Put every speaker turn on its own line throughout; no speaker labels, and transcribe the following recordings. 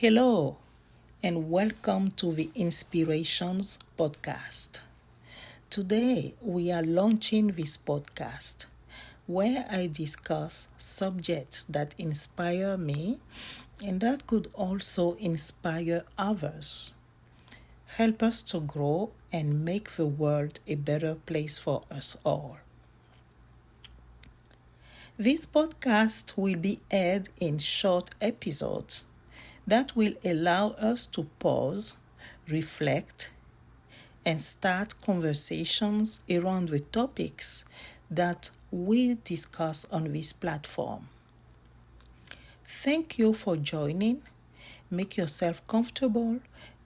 Hello, and welcome to the Inspirations podcast. Today, we are launching this podcast where I discuss subjects that inspire me and that could also inspire others. Help us to grow and make the world a better place for us all. This podcast will be aired in short episodes that will allow us to pause, reflect, and start conversations around the topics that we discuss on this platform. Thank you for joining. Make yourself comfortable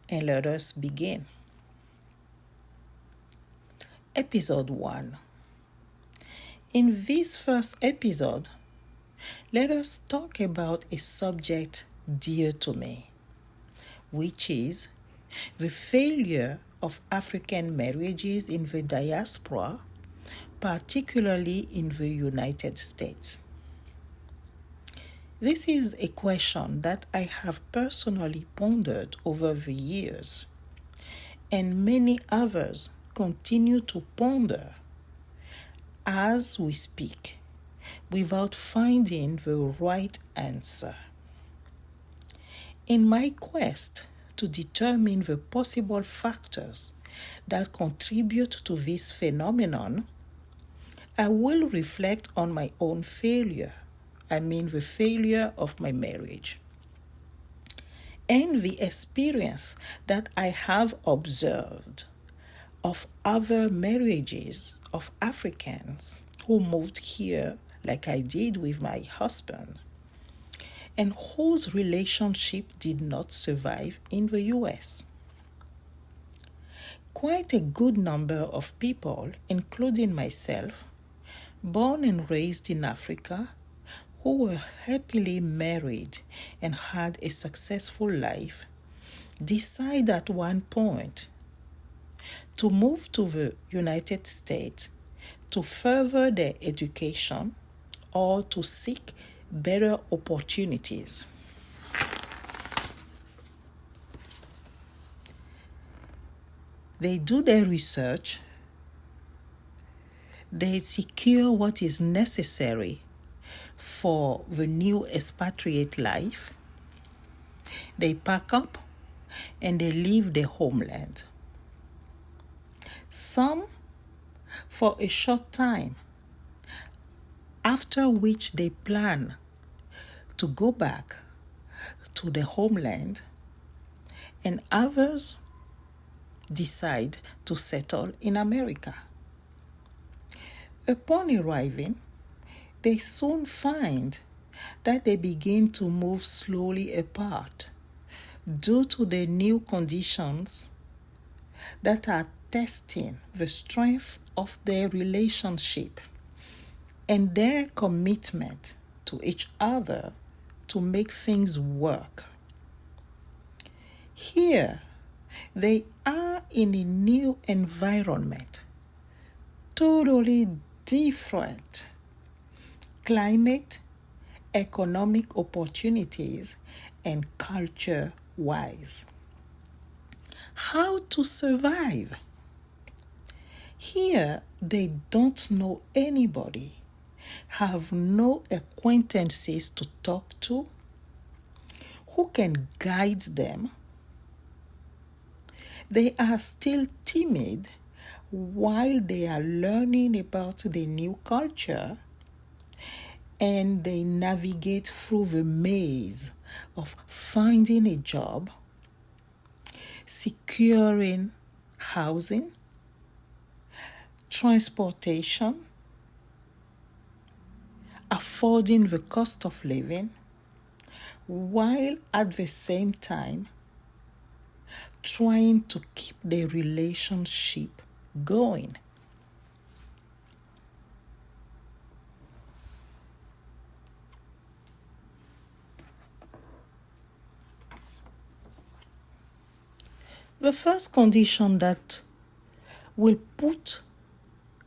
and let us begin. Episode 1. In this first episode, let us talk about a subject dear to me, which is the failure of African marriages in the diaspora, particularly in the United States. This is a question that I have personally pondered over the years, and many others continue to ponder as we speak without finding the right answer. In my quest to determine the possible factors that contribute to this phenomenon, I will reflect on my own failure, the failure of my marriage, and the experience that I have observed of other marriages of Africans who moved here like I did with my husband, and whose relationship did not survive in the US. Quite a good number of people, including myself, born and raised in Africa, who were happily married and had a successful life, decide at one point to move to the United States to further their education or to seek better opportunities. They do their research, they secure what is necessary for the new expatriate life, they pack up and they leave their homeland. Some for a short time, after which they plan to go back to the homeland, and others decide to settle in America. Upon arriving, they soon find that they begin to move slowly apart due to the new conditions that are testing the strength of their relationship and their commitment to each other to make things work. Here, they are in a new environment, totally different climate, economic opportunities, and culture-wise. How to survive? Here, they don't know anybody, have no acquaintances to talk to, who can guide them. They are still timid while they are learning about the new culture, and they navigate through the maze of finding a job, securing housing, transportation, affording the cost of living, while at the same time trying to keep the relationship going. The first condition that will put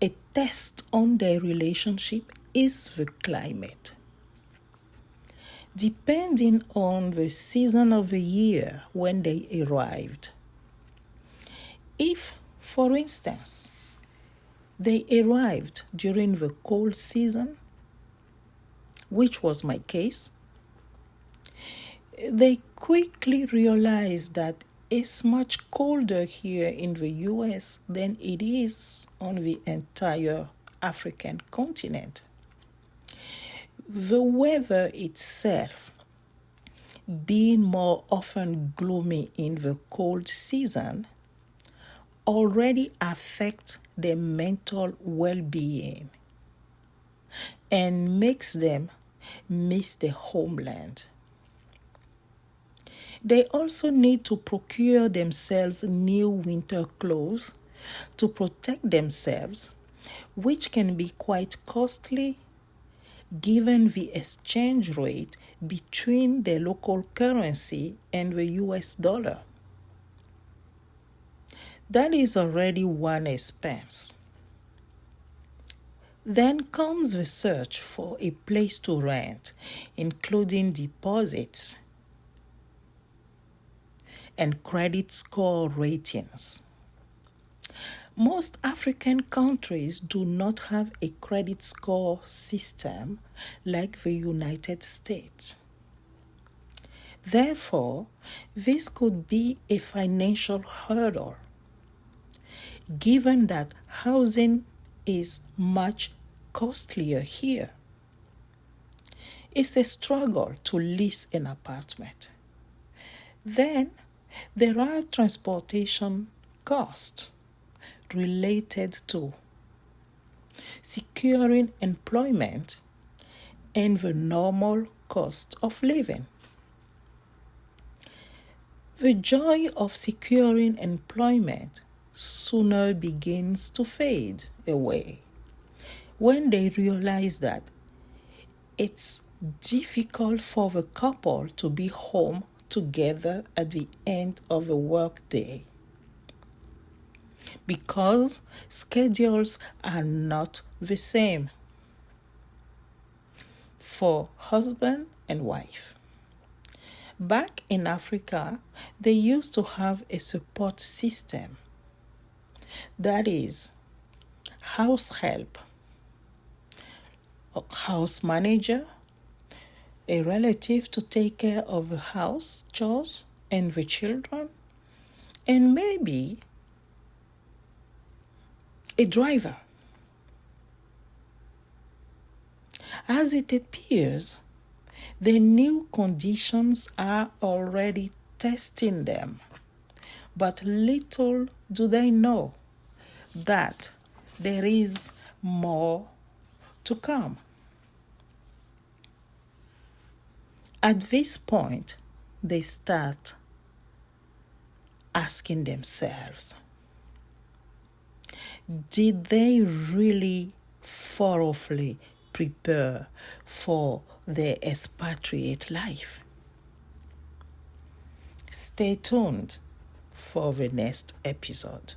a test on their relationship is the climate. depending on the season of the year when they arrived. If, for instance, they arrived during the cold season, which was my case, they quickly realized that it's much colder here in the US than it is on the entire African continent. The weather itself being more often gloomy in the cold season already affects their mental well-being and makes them miss their homeland. They also need to procure themselves new winter clothes to protect themselves, which can be quite costly given the exchange rate between the local currency and the US dollar. That is already one expense. Then comes the search for a place to rent, including deposits and credit score ratings. Most African countries do not have a credit score system like the United States. Therefore, this could be a financial hurdle, given that housing is much costlier here. It's a struggle to lease an apartment. Then there are transportation costs related to securing employment and the normal cost of living. The joy of securing employment sooner begins to fade away when they realize that it's difficult for the couple to be home together at the end of a workday because schedules are not the same for husband and wife. Back in Africa, they used to have a support system, that is, house help, a house manager, a relative to take care of the house chores and the children, and maybe a driver. As it appears, the new conditions are already testing them, but little do they know that there is more to come. At this point, they start asking themselves, did they really thoroughly prepare for their expatriate life? Stay tuned for the next episode.